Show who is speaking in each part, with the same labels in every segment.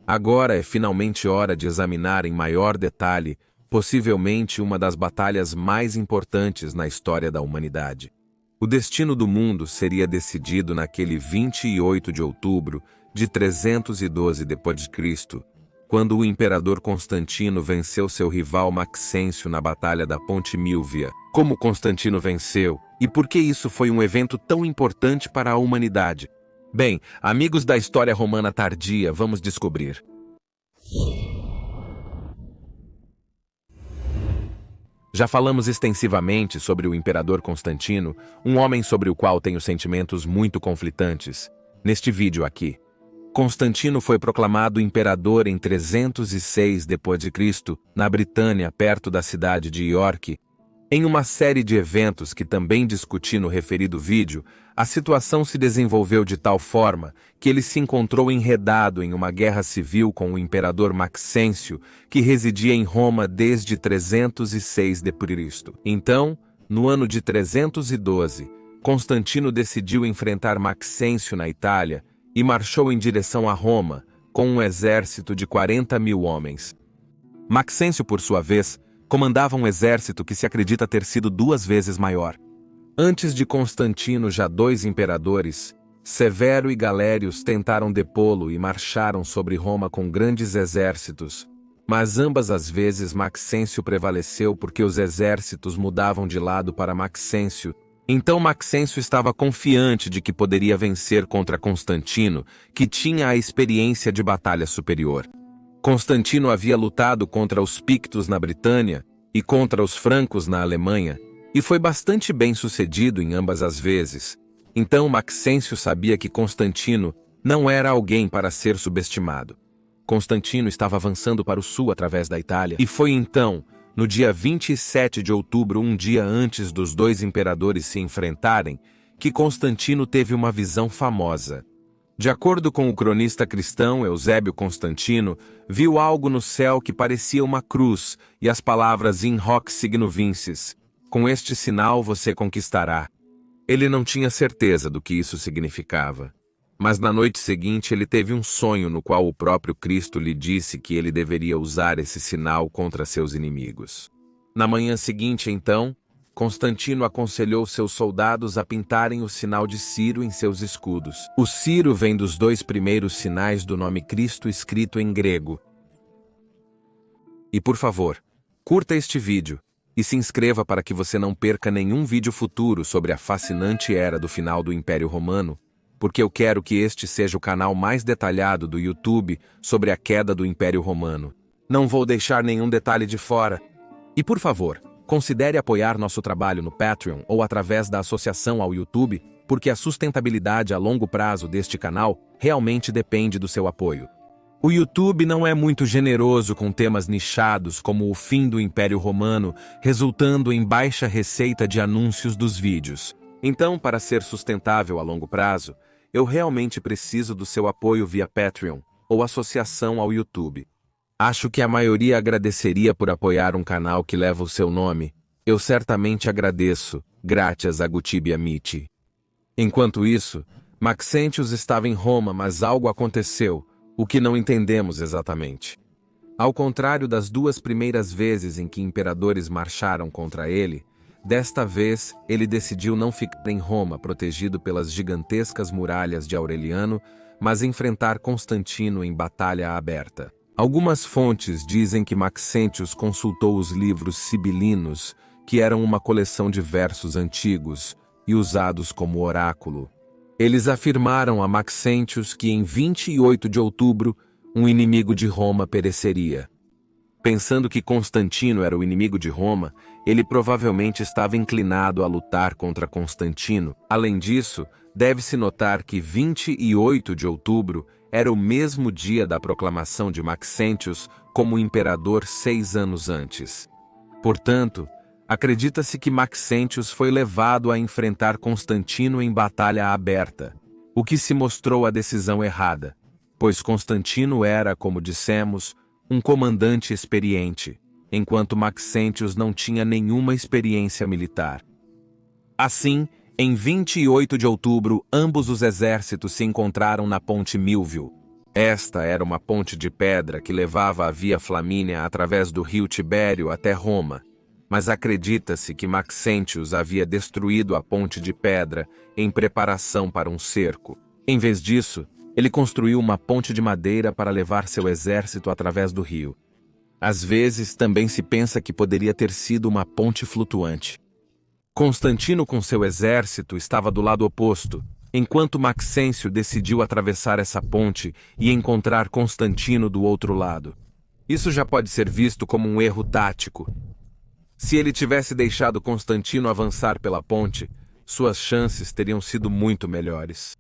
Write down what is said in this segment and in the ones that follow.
Speaker 1: Agora é finalmente hora de examinar em maior detalhe, possivelmente uma das batalhas mais importantes na história da humanidade. O destino do mundo seria decidido naquele 28 de outubro de 312 d.C., quando o imperador Constantino venceu seu rival Maxêncio na Batalha da Ponte Milvia. Como Constantino venceu e por que isso foi um evento tão importante para a humanidade? Bem, amigos da história romana tardia, vamos descobrir. Já falamos extensivamente sobre o imperador Constantino, um homem sobre o qual tenho sentimentos muito conflitantes. Neste vídeo aqui, Constantino foi proclamado imperador em 306 d.C., na Britânia, perto da cidade de York. Em uma série de eventos que também discuti no referido vídeo, a situação se desenvolveu de tal forma que ele se encontrou enredado em uma guerra civil com o imperador Maxêncio, que residia em Roma desde 306 d.C. Então, no ano de 312, Constantino decidiu enfrentar Maxêncio na Itália e marchou em direção a Roma, com um exército de 40.000 homens. Maxêncio, por sua vez, comandava um exército que se acredita ter sido 2 vezes maior. Antes de Constantino, já 2 imperadores, Severo e Galérios, tentaram depô-lo e marcharam sobre Roma com grandes exércitos, mas ambas as vezes Maxêncio prevaleceu porque os exércitos mudavam de lado para Maxêncio. Então Maxêncio estava confiante de que poderia vencer contra Constantino, que tinha a experiência de batalha superior. Constantino havia lutado contra os Pictos na Britânia e contra os Francos na Alemanha, e foi bastante bem sucedido em ambas as vezes. Então Maxêncio sabia que Constantino não era alguém para ser subestimado. Constantino estava avançando para o sul através da Itália, e foi então, no dia 27 de outubro, um dia antes dos 2 imperadores se enfrentarem, que Constantino teve uma visão famosa. De acordo com o cronista cristão Eusébio Constantino, viu algo no céu que parecia uma cruz e as palavras in hoc signo vinces, com este sinal você conquistará. Ele não tinha certeza do que isso significava, mas na noite seguinte ele teve um sonho no qual o próprio Cristo lhe disse que ele deveria usar esse sinal contra seus inimigos. Na manhã seguinte, então, Constantino aconselhou seus soldados a pintarem o sinal de Ciro em seus escudos. O Ciro vem dos 2 primeiros sinais do nome Cristo escrito em grego. E por favor, curta este vídeo e se inscreva para que você não perca nenhum vídeo futuro sobre a fascinante era do final do Império Romano, porque eu quero que este seja o canal mais detalhado do YouTube sobre a queda do Império Romano. Não vou deixar nenhum detalhe de fora. E por favor, considere apoiar nosso trabalho no Patreon ou através da associação ao YouTube, porque a sustentabilidade a longo prazo deste canal realmente depende do seu apoio. O YouTube não é muito generoso com temas nichados como o fim do Império Romano, resultando em baixa receita de anúncios dos vídeos. Então, para ser sustentável a longo prazo, eu realmente preciso do seu apoio via Patreon ou associação ao YouTube. Acho que a maioria agradeceria por apoiar um canal que leva o seu nome. Eu certamente agradeço, graças a Gutibia Amici. Enquanto isso, Maxêncio estava em Roma, mas algo aconteceu, o que não entendemos exatamente. Ao contrário das 2 primeiras vezes em que imperadores marcharam contra ele, desta vez ele decidiu não ficar em Roma protegido pelas gigantescas muralhas de Aureliano, mas enfrentar Constantino em batalha aberta. Algumas fontes dizem que Maxêncio consultou os livros sibilinos, que eram uma coleção de versos antigos e usados como oráculo. Eles afirmaram a Maxêncio que em 28 de outubro, um inimigo de Roma pereceria. Pensando que Constantino era o inimigo de Roma, ele provavelmente estava inclinado a lutar contra Constantino. Além disso, deve-se notar que 28 de outubro era o mesmo dia da proclamação de Maxêncio como imperador 6 anos antes. Portanto, acredita-se que Maxêncio foi levado a enfrentar Constantino em batalha aberta, o que se mostrou a decisão errada, pois Constantino era, como dissemos, um comandante experiente, enquanto Maxêncio não tinha nenhuma experiência militar. Assim, em 28 de outubro, ambos os exércitos se encontraram na Ponte Milvio. Esta era uma ponte de pedra que levava a Via Flamínia através do rio Tibério até Roma, mas acredita-se que Maxentius havia destruído a ponte de pedra em preparação para um cerco. Em vez disso, ele construiu uma ponte de madeira para levar seu exército através do rio. Às vezes, também se pensa que poderia ter sido uma ponte flutuante. Constantino com seu exército estava do lado oposto, enquanto Maxêncio decidiu atravessar essa ponte e encontrar Constantino do outro lado. Isso já pode ser visto como um erro tático. Se ele tivesse deixado Constantino avançar pela ponte, suas chances teriam sido muito melhores.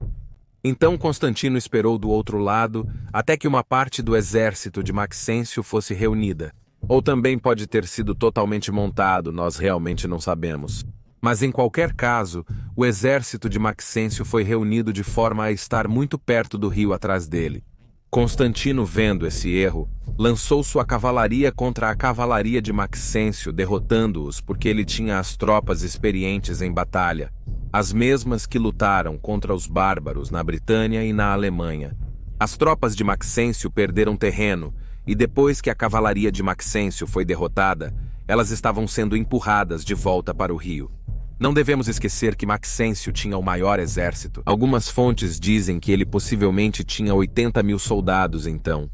Speaker 1: Então Constantino esperou do outro lado até que uma parte do exército de Maxêncio fosse reunida. Ou também pode ter sido totalmente montado, nós realmente não sabemos. Mas em qualquer caso, o exército de Maxêncio foi reunido de forma a estar muito perto do rio atrás dele. Constantino, vendo esse erro, lançou sua cavalaria contra a cavalaria de Maxêncio, derrotando-os porque ele tinha as tropas experientes em batalha, as mesmas que lutaram contra os bárbaros na Britânia e na Alemanha. As tropas de Maxêncio perderam terreno, e depois que a cavalaria de Maxêncio foi derrotada, elas estavam sendo empurradas de volta para o rio. Não devemos esquecer que Maxêncio tinha o maior exército. Algumas fontes dizem que ele possivelmente tinha 80.000 soldados então.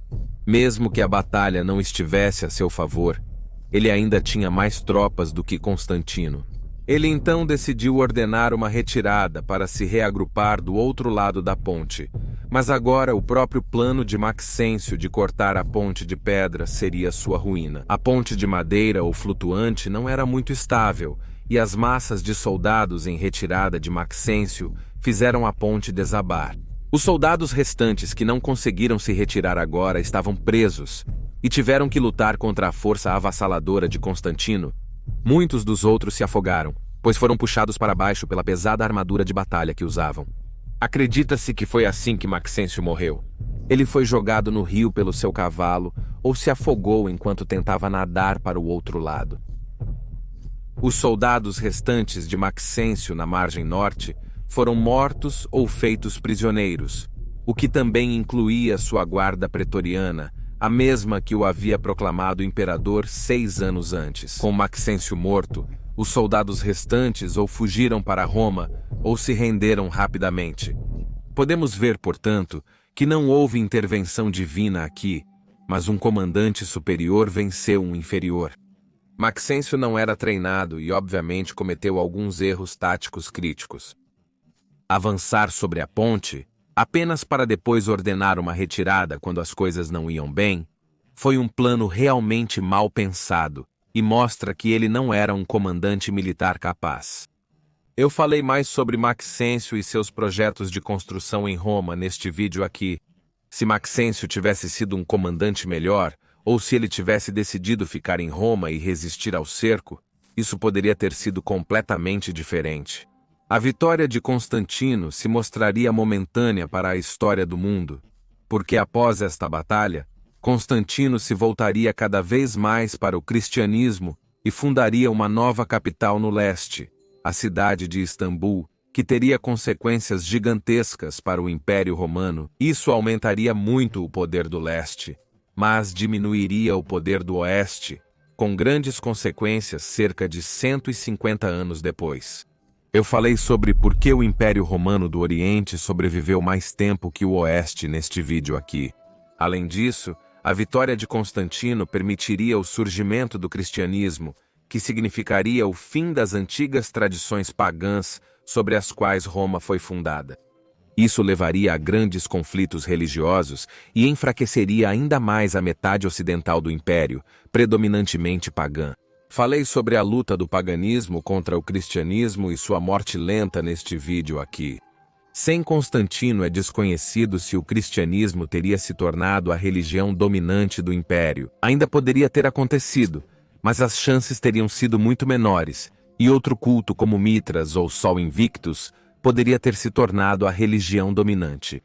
Speaker 1: Mesmo que a batalha não estivesse a seu favor, ele ainda tinha mais tropas do que Constantino. Ele então decidiu ordenar uma retirada para se reagrupar do outro lado da ponte. Mas agora o próprio plano de Maxêncio de cortar a ponte de pedra seria sua ruína. A ponte de madeira ou flutuante não era muito estável, e as massas de soldados em retirada de Maxêncio fizeram a ponte desabar. Os soldados restantes que não conseguiram se retirar agora estavam presos e tiveram que lutar contra a força avassaladora de Constantino. Muitos dos outros se afogaram, pois foram puxados para baixo pela pesada armadura de batalha que usavam. Acredita-se que foi assim que Maxêncio morreu. Ele foi jogado no rio pelo seu cavalo ou se afogou enquanto tentava nadar para o outro lado. Os soldados restantes de Maxêncio na margem norte foram mortos ou feitos prisioneiros, o que também incluía sua guarda pretoriana, a mesma que o havia proclamado imperador 6 anos antes. Com Maxêncio morto, os soldados restantes ou fugiram para Roma ou se renderam rapidamente. Podemos ver, portanto, que não houve intervenção divina aqui, mas um comandante superior venceu um inferior. Maxêncio não era treinado e, obviamente, cometeu alguns erros táticos críticos. Avançar sobre a ponte, apenas para depois ordenar uma retirada quando as coisas não iam bem, foi um plano realmente mal pensado e mostra que ele não era um comandante militar capaz. Eu falei mais sobre Maxêncio e seus projetos de construção em Roma neste vídeo aqui. Se Maxêncio tivesse sido um comandante melhor, ou se ele tivesse decidido ficar em Roma e resistir ao cerco, isso poderia ter sido completamente diferente. A vitória de Constantino se mostraria momentânea para a história do mundo, porque após esta batalha, Constantino se voltaria cada vez mais para o cristianismo e fundaria uma nova capital no leste, a cidade de Istambul, que teria consequências gigantescas para o Império Romano. Isso aumentaria muito o poder do leste, mas diminuiria o poder do oeste, com grandes consequências cerca de 150 anos depois. Eu falei sobre por que o Império Romano do Oriente sobreviveu mais tempo que o oeste neste vídeo aqui. Além disso, a vitória de Constantino permitiria o surgimento do cristianismo, que significaria o fim das antigas tradições pagãs sobre as quais Roma foi fundada. Isso levaria a grandes conflitos religiosos e enfraqueceria ainda mais a metade ocidental do império, predominantemente pagã. Falei sobre a luta do paganismo contra o cristianismo e sua morte lenta neste vídeo aqui. Sem Constantino é desconhecido se o cristianismo teria se tornado a religião dominante do império. Ainda poderia ter acontecido, mas as chances teriam sido muito menores, e outro culto como Mitras ou Sol Invictus poderia ter se tornado a religião dominante.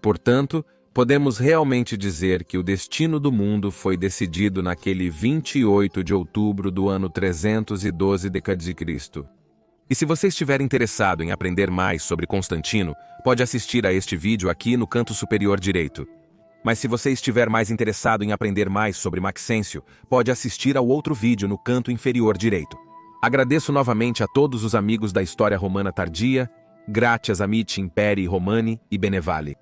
Speaker 1: Portanto, podemos realmente dizer que o destino do mundo foi decidido naquele 28 de outubro do ano 312 d.C. E se você estiver interessado em aprender mais sobre Constantino, pode assistir a este vídeo aqui no canto superior direito. Mas se você estiver mais interessado em aprender mais sobre Maxêncio, pode assistir ao outro vídeo no canto inferior direito. Agradeço novamente a todos os amigos da história romana tardia, Gratias amici imperi Romani e Benevale.